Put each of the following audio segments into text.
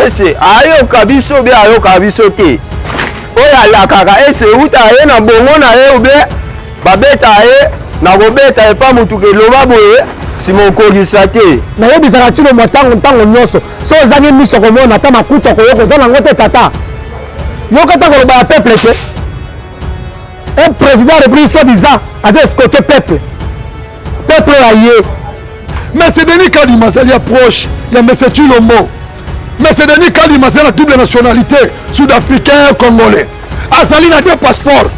ese ayo kabiso be ayo kabiso te oya la kaka ese uta ye na bongo na ye ube babeta ye na kobeta epa mutu ke loba boye simokogisa te na yebisaka tino motango ntango nyonso so ozangi miso komona ata makuta koyoka oza nango te tata yoka ta koloba ya peuple te un président république soi-disant aza escoté peuple aye mais c'est Denis Kadima c'est approche il y a monsieur Chilombo mais c'est Denis Kadima c'est la double nationalité sud-africain congolais azali na deux passeports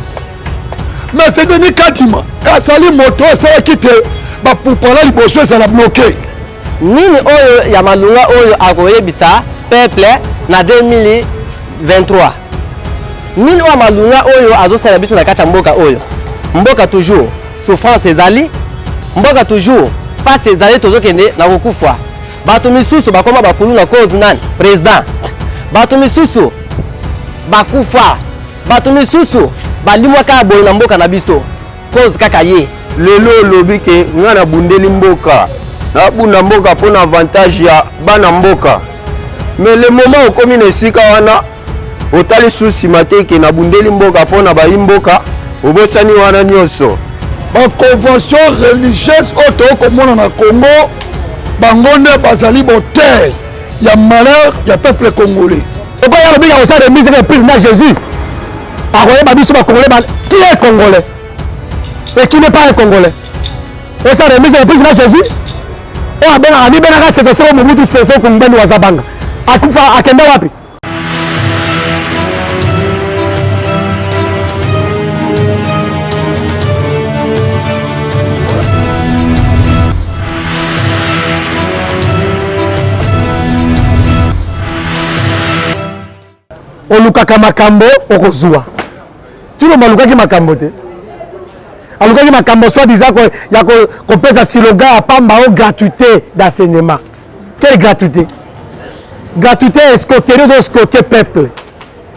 mais c'est Denis Kadima azali moto ça quitte ba pour parler liboso ça la bloqué nini oyo ya malunga oyo akoyebisa peuple na 2023 nini oyo malunga oyo azosala biso na kati ya mboka toujours souffrance ezali mboka toujours passe ezali tozokende na kokufa bato misusu bakoma bakulu na cause nani président bato misusu bakufa bato misusu balimwa kaka boye na mboka na biso cause kaka ye lelo lobi ke ngana bundeli mboka na bunda mboka pona avantage ya bana mboka mais le moment okomi na esika wana otali susi mateke na bundeli mboka pona bayi mboka obosani wana nyonso ba convention religieuse auto komona na Congo bangonde bazali boter ya malheur ya peuple congolais oko ya lobi ya osala remise de président Jésus akoye babiso ba congolais qui est congolais et qui n'est pas un congolais osala remise de président Jésus o abena ani benaka seso sero mubutu seso kumbeni wa zabanga akufa akenda wapi olukaka makambo okozwa tino malukaki makambo te alukaki makambo soit disant ya kopesa slogan ya pamba o gratuité d'enseignement quelle gratuité gratuité escoterie de escoter peuple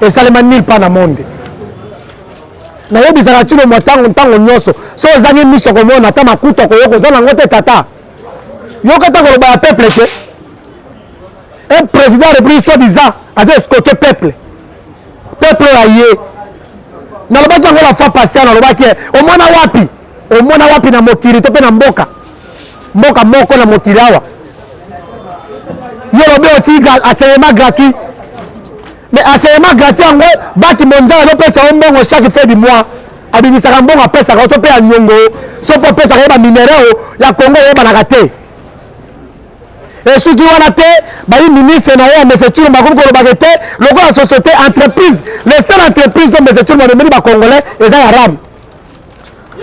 esalema nulle part na monde na yebisaka tino ntango nyonso so ozangi miso komona ata makuta koyoka oza nango te tata yoka ta koloba ya peuple te un président république soit disant aza escoter peuple aye nalobaki yango la fois passé nalobaki omona wapi na mokili to mpe na mboka moko na mokili awa yo lobi oti enseignement gratuit mais enseignement gratuit yango baki mondial azopesa yo mbongo chaque fin du mois abimisaka mbongo apesaka so mpe ya nyongo so mpo opesaka ye baminere ya Congo oyebanaka te esuki wana te bayi ministre na ye ya monsieur Chilombo bakomi kolobaka te lokola société entreprise les seules entreprises oyo monsieur Chilombo amemeli bakongolais eza ya ram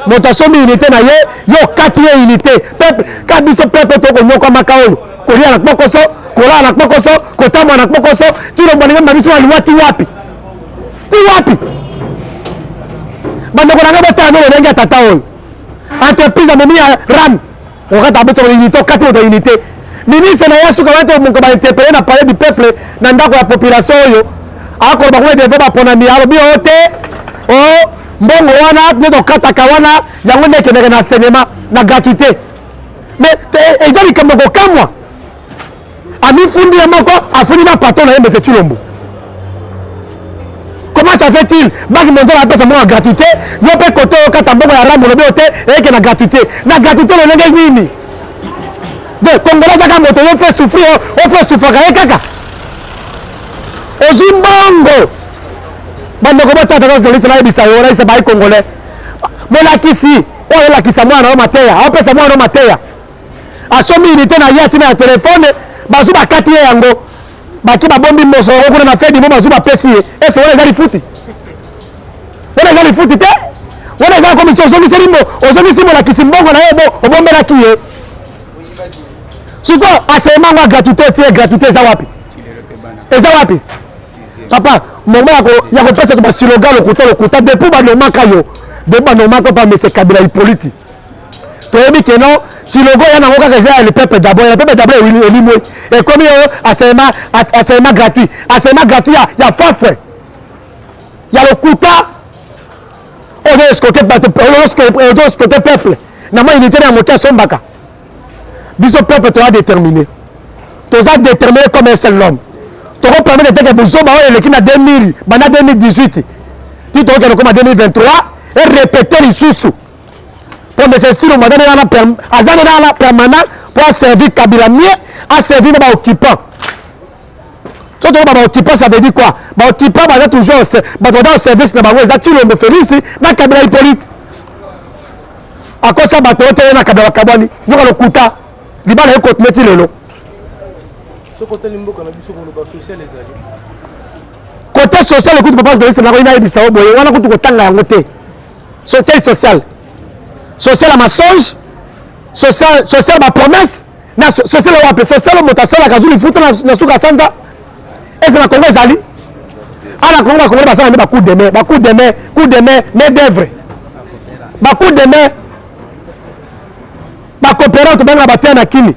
moto asombi unité na ye yo kati ye unité peuple ka biso peuple tokonyokwamaka oyo kolia na kpokoso kolala na kpokoso kotambola na kpokoso Chilombo alingi babiso baliwa ti wapi bandeko nanga botala nde lolenge ya tata oyo entreprise amemi ya ram okata biso unité okati moto unité ministre na yesu kawate mungu ba interpeller na palais du peuple na ndako ya population oyo akoloba ko devant ba ponami alobi ote o mbongo wana neto kataka wana yango ndeke na enseignement na gratuité mais ezali kama ko kamwa ami fundi ya moko afundi na patron na monsieur Chilombo comment ça fait-il baki monzo la pesa mo gratuité yo pe koto kata mbongo ya ramu lobi ote eke na gratuité lo lenge nini de Congolais kaka moto yo fait souffrir on fait souffrir kaka ozimbongo bando ko botata ko jolisa na ebisa yo raisa bai Congolais molakisi oyo lakisa mwana o mateya o pesa mwana o mateya asomi unité na yati na telefone bazu bakati yango baki babombi moso ko na fedi mo bazu bapesi ese wona ezali futi te wona ezali commission ozomisi mo lakisi mbongo na yebo obombela kiye surtout enseignement gratuité eza wapi papa moment ya kopesa to basiloga lokuta depuis banomaka yo pa mese Kabila Hippolyte toyebi ke non silogo ya nango kaka eza le peuple d'abord elimwe ekomi yo enseignement gratuit ya fafre ya lokuta ozo escoter peuple na moi unité na motia sombaka biso peuple toza déterminé comme un seul homme toko permettre teke buzoba oyo eleki na 2000 bana 2018 ti tokokende koma 2023 et répéter lisusu pour M. Silombo aza nana permanent pour servir Kabila mieux à servir na occupant. So to ba occupant ça veut dire quoi? Ba occupant ba toujours au service na bango za Silombo Félix na Kabila Hippolyte. Akosa bato te na Kabila Kabani nyoka lokuta libala eko tmeti lelo. Ce côté limboka na biso ko lo social les alliés. Côté social écoute papa de c'est na ko ina ibisa oboye wana kutu ko tanga yango te. Côté social. Social à mensonge, social ma promesse, na social au appel, social au motasol la kazuli futa na suka sanza. Et c'est la Congo zali. À la Congo ba ça ba coup de main, main d'œuvre. Ba coup de main. Ba coopérant to banga batia na kini.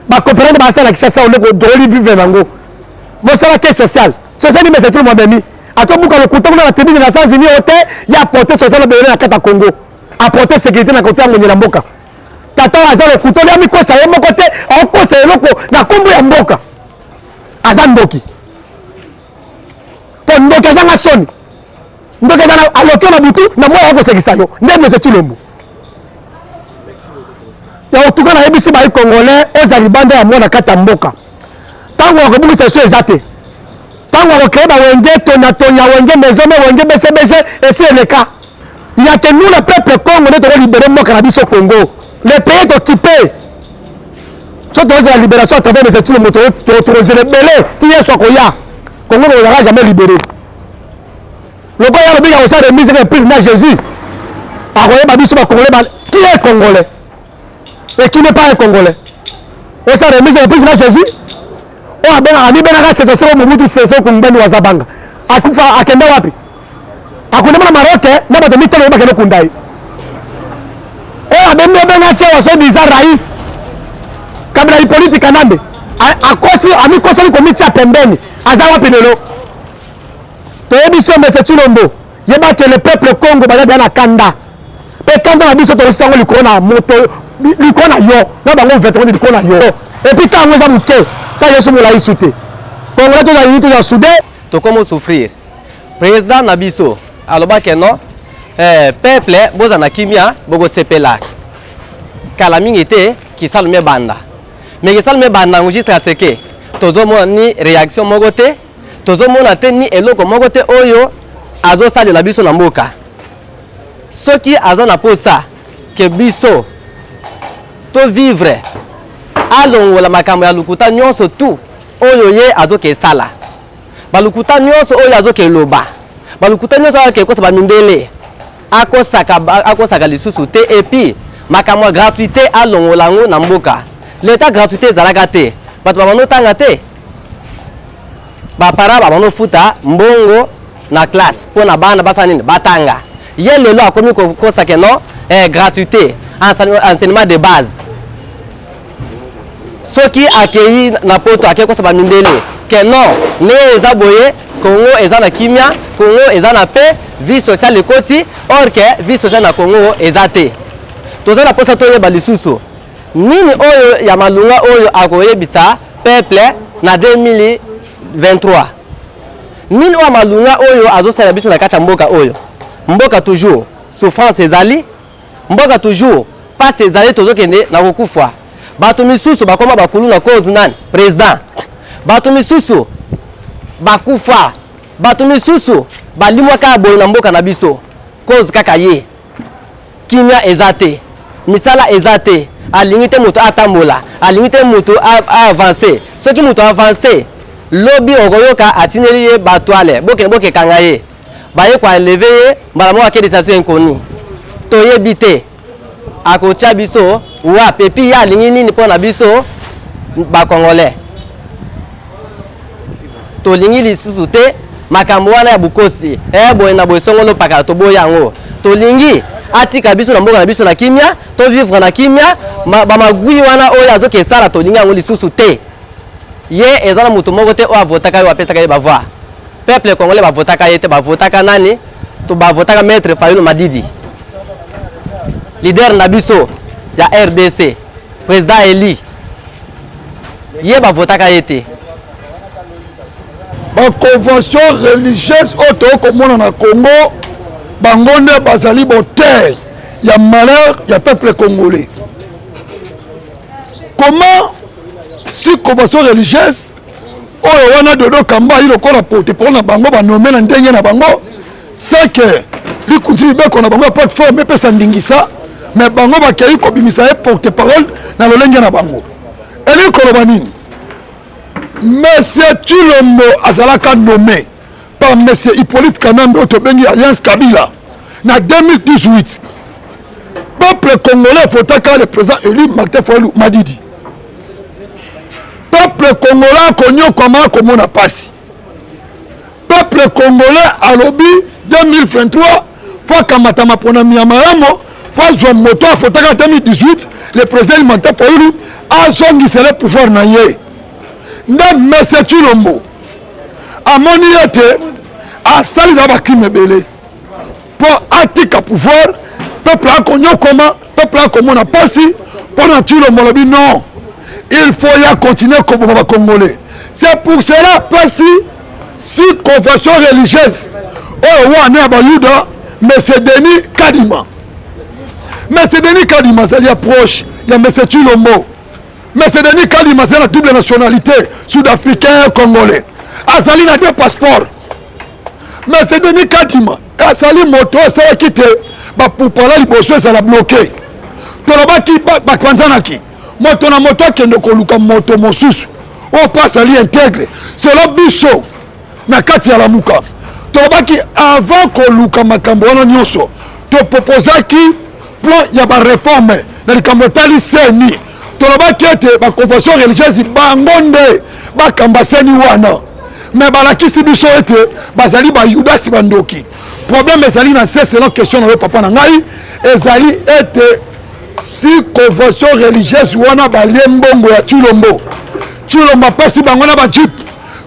Ba coopérant ba ça na kishasa ole ko doli vivre nango. Mo sala ke social. Social ni message mo bemi. Ato buka le kutongo na tebini na sanzi ni hotel ya porter social be na kata Congo. Apporter sécurité na côté ya mboka. Tata aza le couteau ya mikosa ye moko te akosa eloko na kombo ya mboka. Aza ndoki. Po ndoki aza nga soni. Ndoki aza na aloki na butu na moya yako sekisa yo. Ndenge se Chilombo. Ya otuka na yebisi ba Congolais ezali bande ya mwana kata mboka. Tango wakobuki seso ezate. Tango wakokeba wenge tonya wenge mezome wenge BCBG esi eleka. Il y a que nous, le peuple congolais, nous devons libérer le cannabis au Congo. Le pays est occupé. Soit la libération à travers les études, nous devons les libérer. Qui est ce Koya? Congo ne l'aura jamais libéré. Le Koya, le Biga, on remise le président Jésus. Qui est Congolais? Et qui n'est pas un Congolais? On s'est remis le président Jésus. On a bien dit que c'est ce Mobutu Sese Kumbendu Wazabanga. Akufa, Akenda Wapi. Akuna na Maroc na bato mitelo ba kele kundai abemi benga ke waso biza rais Kabila Hippolyte Kanambe akosi amikosa ni komiti ya pembeni azawa pinelo to ebiso M. Chilombo yeba ke le peuple Congo bada na kanda pe kanda na biso to sango likona moto likona yo na bango veteran likona yo et puis tango za muke ta yeso mola isute Congo to za unité ya soudé to comment souffrir président Nabiso aloba ke non peuple boza na kimia bogo sepela kala mingi te ki salume banda mais ki salume banda enregistre ce que tozo mo ni réaction moko te tozo mona te ni eloko moko te oyo azo salela biso na mboka soki aza na posa ke biso to vivre alongola makambo ya lukuta nyonso tu oyo ye azo ke sala balukuta nyonso oyo azo ke loba balukuta nyonso ke kosa ba mindele akosaka lisusu te et puis makamwa gratuité alongolango na mboka l'état gratuité ezalaka te bato babano tanga te bapara babano futa mbongo na classe po na bana basa nini batanga ye lelo akomi kosaka no gratuité enseignement de base soki akei na poto akei kosa ba mindele ke non ne eza boye Congo eza na kimia Congo eza na paix vie sociale ekoti or que vie sociale na Congo eza te toza na posa toyeba lisusu nini oyo ya malunga oyo akoyebisa peuple na 2023 nini oyo malunga oyo azosala biso na kati ya mboka oyo mboka toujours souffrance ezali mboka toujours passe ezali tozokende na kokufa bato misusu bakoma bakulu na cause nani président bato misusu bakufa bato misusu balimwa kaka boye na mboka na biso cause kaka ye kimia eza te misala eza te alingi te moto atambola alingi te moto avancer soki moto avancer lobi okoyoka atineli ye batoile boke kanga ye baye kwa lever ye mbala moko ake desation inconnue toyebi te akotia biso wa pepi ya alingi nini mpo na biso bakongolais tolingi lisusu te makambo wana ya bukosi boye na boye songolo paka to boya yango tolingi atika biso na mboka na biso na kimia to vivre na kimia ba magui wana oyo azoke sala tolingi yango lisusu te ye ezana mutu moko te o avotaka yo apesaka ye bavoix peuple congolais bavotaka ye te bavotaka nani to bavotaka maître Fayulu Madidi leader na biso ya RDC président Eli ye bavotaka ye te ba convention religieuse auto komona na Congo bangonde bazali boter ya malheur ya peuple congolais. Comment si convention religieuse oyo wana dodo kamba ilo kola pote pona bango ba nommer na ndenge na bango c'est que li continue beko na bango plateforme pesa ndingisa mais bango ba kei ko bimisa porte parole na lolenge na bango eli koloba nini. Monsieur Tshilombo azalaka nommé par Monsieur Hippolyte Kanambe otobengi Alliance Kabila na 2018. Peuple congolais fotaka le président élu Martin Fayulu Madidi. Peuple congolais konyo koma komona pasi. Peuple congolais alobi 2023 fois kamatama pona miamaramo fois zwa moto fotaka 2018 le président Martin Fayulu azongisele pouvoir na ye. Nde Monsieur Tshilombo amoni ete asali na bakrime ebele po atika pouvoir peuple akonyokoma peuple akomona pasi mpona Tshilombo lobi non il faut ya continuer koboma bakongolais. C'est pour cela pasi si convention religieuse oyo wana ya bayuda Monsieur Denis Kadima. Monsieur Denis Kadima azali approche ya Monsieur Tshilombo. Monsieur Denis Kadima azali na double nationalité sud-africain congolais azali na deux passeports. Monsieur Denis Kadima azali moto asalaki te bapupala liboso ezala bloqué tolobaki bakwanzanaki moto na moto akende koluka moto mosusu oyo mpo azali intègre selo biso na kati ya lamuka tolobaki avant koluka makambo wana nyonso topropozaki plan ya bareforme na likambo etali seni tolobaki ete baconvention religieuse bango nde bakamba seni wana me balakisi biso ete bazali bayudasi bandoki. Problème ezali na se selon question na we papa na ngai ezali ete si convention religieuse wana balie mbongo ya Tshilombo Tshilombo apesi bango na bajip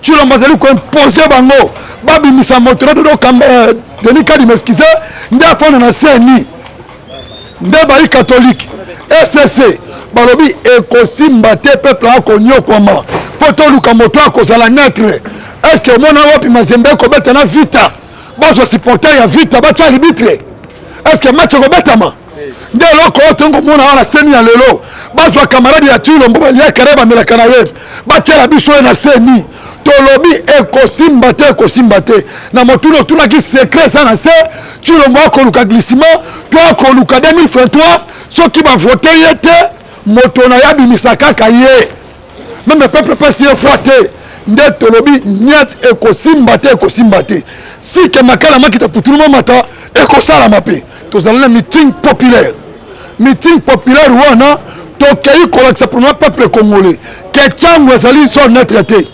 Tshilombo azali koimpose bango babimisa moto na dodo kamba Denis Kadima eskize nde afanda na seni nde bayi catholique SCC balobi ekosimba te peuple akonyokwama fo toluka moto akozala neutre. Est-ce que omona wapi mazembe ekobeta na vita bazwa supporter ya vita batya arbitre? Est-ce que match ekobetama? Nde eloko oyo tongomona wana seni ya lelo bazwa camarade ya Tshilombo baliakare bamelaka na ye batyela biso ye na seni tolobi ekosimba te na motuna otunaki secret eza na se Tshilombo akoluka glissement to akoluka 2023 soki bavote ye te moto na ya bimisa kaka ye meme peuple pesi ye fwa te nde tolobi nyat ekosimba te si ke makala makita putuluma mata ekosalama pe tozali na meeting populaire wana tokei kolakisa pour le peuple congolais ke Tchango ezali son neutre te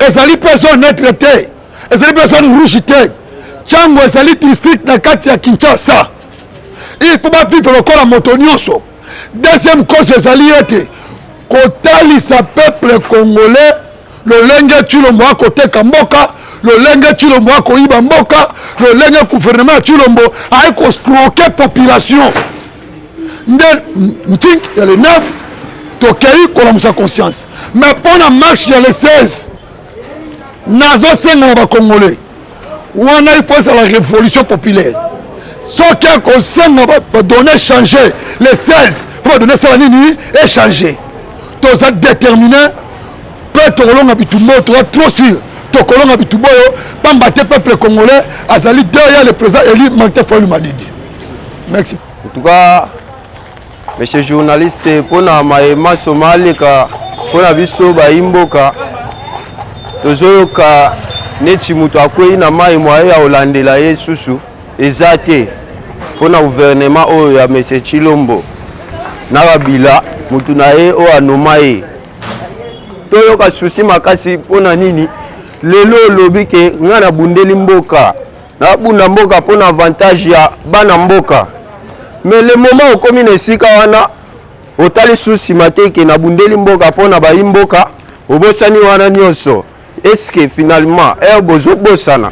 ezali pe son neutre te ezali pe son rouge te Tchango ezali district na kati ya Kinshasa il faut bavivre lokola moto nyonso. Deuxième cause ezali ete kotalisa peuple congolais lolenge Tshilombo akoteka mboka lolenge Tshilombo akoyiba mboka lolenge gouvernement ya Tshilombo aekoscroquer population nde mtink ya le 9 tokei kolamusa conscience mais mpona marche ya le 16 nazosenga na bakongolais wana il faut ezala révolution populaire soki akosenga badonner changer le 16 fo badonner sala nini échanger toza déterminé mpe tokolonga bitumba oyo toza trop sûr tokolonga bitumba oyo pamba te peuple congolais azali derrière le président élu Martin Fayulu Madidi. Merci. En tout cas, monsieur journaliste, mpona mayema soma aleka mpona biso bayimboka tozoyoka neti moto akwei na mai mwaye ya olandela ye susu eza te mpona gouvernement oyo ya monsieur Tshilombo na babila motu na ye oyo anoma ye toyoka susi makasi mpona nini lelo olobi ke nga nabundeli mboka nabunda mboka mpona avantage ya bana mboka mais le moment okomi na esika wana otali susi mateke nabundeli mboka mpona bayimboka obosani wana nyonso est-ce que finalement bozobosana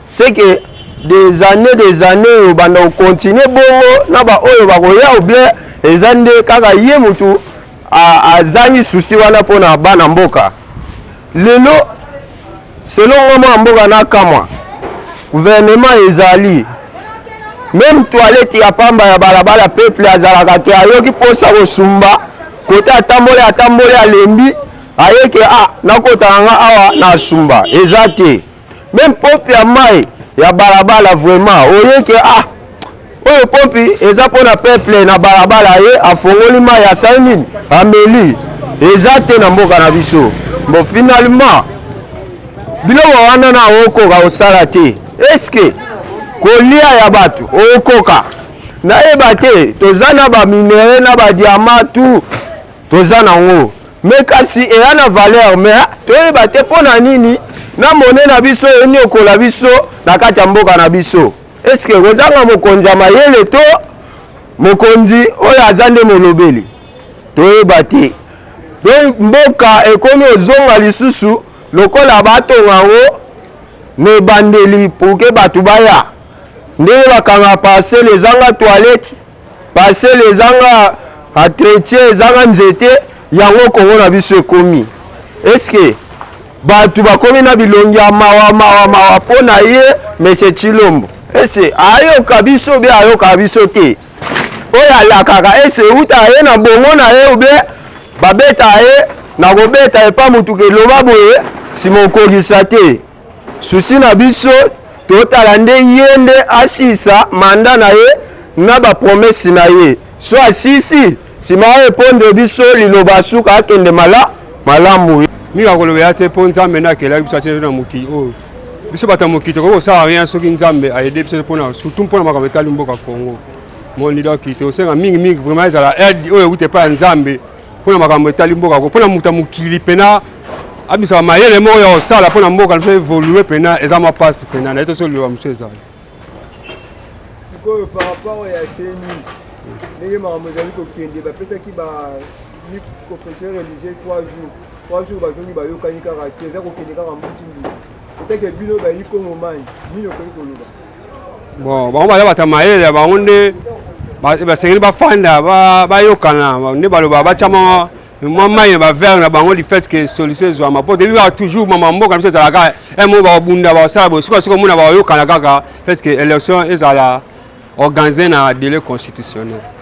c'est que des années banda okontinue bongo na baoyo bakoya ou bien eza nde kaka ye mutu azangi susi wana mpona bana mboka lelo selon moi mboka na kamwa gouvernement ezali même toilette ya pamba ya balabala peuple azalaka te ayoki posa kosumba kote atamboli alembi ayeke nakotanga awa na sumba eza te même pompe ya mai ya balabala vraiment oyeke oyo pompe eza mpona peuple na balabala ye afongoli mai ya sanini ameli eza te na mboka na biso bon finalement biloko wana na okoka kosala te eske kolia ya bato okoka nayeba te toza na baminere na badiama tu toza nango me kasi eya na valeur me toyeba te mpo na nini na mone na biso eyoni okola biso na kati ya mboka na biso eske kozanga mokonzi ya mayele to mokonzi oyo aza nde molobeli toyeba te donc mboka ekomi ozonga lisusu lokola batonga yango na ebandeli poke bato baya ndenge bakanga parcele ezanga toilette parcele ezanga entretien ezanga nzete yango kongo na biso ekomi eske bato bakomi na bilongi ya mawa mpo na ye Monsieur Tshilombo ese ayoka biso be ayoka biso te oyo alakaka ese uta ye na bongo na ye ube babeta ye na kobeta epa mutu keloba boye simokokisa te susi na biso totala nde ye nde asisa manda na ye na bapromesi na ye so asisi nsima ayeponde biso liloba suka akende malamu mingi koloba te mpo nzambe nakelaki biso atie na mokili oyo biso bato ya mokili tokoki kosala rien soki nzambe ayede biso surtout mpona makambo etali mboka Congo moni doki tosenga mingi vraiment ezala aide oyo euti epai ya nzambe mpona makambo etali mboka mpona moto ya mokili mpena abisaka mayele moko ya kosala mpona mboka biso evolue mpena eza mwa mpasi mpena na ye toso liloba mosu ezali sikoyo par rapport ya seni ndenge makambo ezali kokende bapesaki confession religieux 3 jours bazongi bayokani kaka te eza kokende kaka mbutu oteke bino bayi kongo mani nini okoki koloba bon bango baza bato ya mayele bango nde basengeli bafanda bayokana nde baloba batiama mwa mai na bavere na bango du fait que solution ezwama mpo debi baka toujours mama mboka biso ezalaka mo bakobunda bakosala boye sikoyo mona bakoyokana kaka fait que élection ezala organisé na délai constitutionnel